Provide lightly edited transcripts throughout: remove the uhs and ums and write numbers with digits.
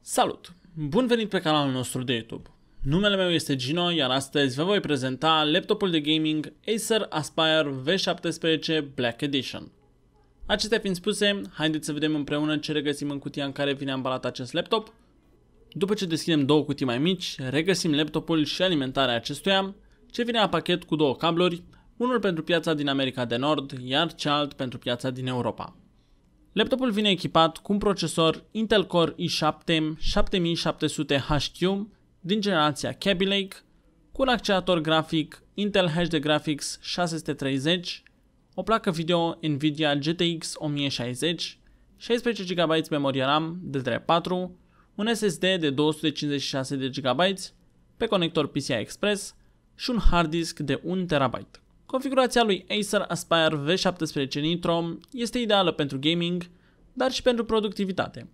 Salut! Bun venit pe canalul nostru de YouTube. Numele meu este Gino, iar astăzi vă voi prezenta laptopul de gaming Acer Aspire V17 Black Edition. Acestea fiind spuse, haideți să vedem împreună ce regăsim în cutia în care vine ambalat acest laptop. După ce deschidem două cutii mai mici, regăsim laptopul și alimentarea acestuia, ce vine la pachet cu două cabluri, unul pentru piața din America de Nord, iar cealalt pentru piața din Europa. Laptopul vine echipat cu un procesor Intel Core i7 7700HQ din generația Kaby Lake, cu un accelerator grafic Intel HD Graphics 630, o placă video Nvidia GTX 1060, 16 GB memorie RAM DDR4, un SSD de 256 de GB pe conector PCI Express și un hard disk de 1 TB. Configurația lui Acer Aspire V17 Nitro este ideală pentru gaming, dar și pentru productivitate.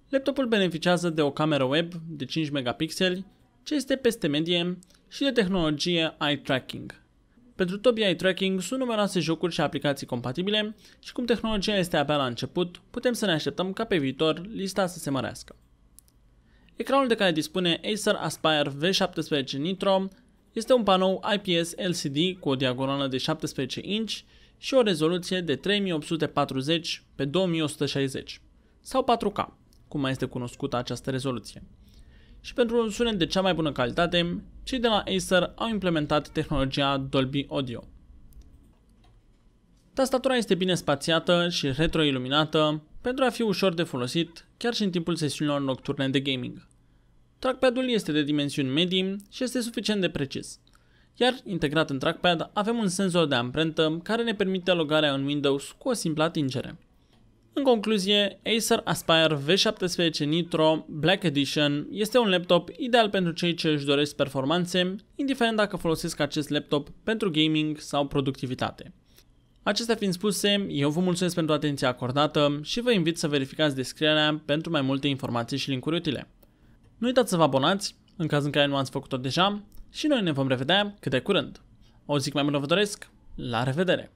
Laptopul beneficiază de o cameră web de 5 megapixeli, ce este peste medie, și de tehnologie eye tracking. Pentru top eye tracking sunt numeroase jocuri și aplicații compatibile și cum tehnologia este abia la început, putem să ne așteptăm ca pe viitor lista să se mărească. Ecranul de care dispune Acer Aspire V17 Nitro este un panou IPS LCD cu o diagonală de 17 inch și o rezoluție de 3840 pe 2160 sau 4K, cum mai este cunoscută această rezoluție. Și pentru un sunet de cea mai bună calitate, cei de la Acer au implementat tehnologia Dolby Audio. Tastatura este bine spațiată și retroiluminată pentru a fi ușor de folosit chiar și în timpul sesiunilor nocturne de gaming. Trackpad-ul este de dimensiuni medii și este suficient de precis. Iar integrat în trackpad avem un senzor de amprentă care ne permite logarea în Windows cu o simplă atingere. În concluzie, Acer Aspire V17 Nitro Black Edition este un laptop ideal pentru cei ce își doresc performanțe, indiferent dacă folosesc acest laptop pentru gaming sau productivitate. Acestea fiind spuse, eu vă mulțumesc pentru atenția acordată și vă invit să verificați descrierea pentru mai multe informații și linkuri utile. Nu uitați să vă abonați, în caz în care nu ați făcut-o deja, și noi ne vom revedea cât de curând. O zi mai bună vă doresc, la revedere!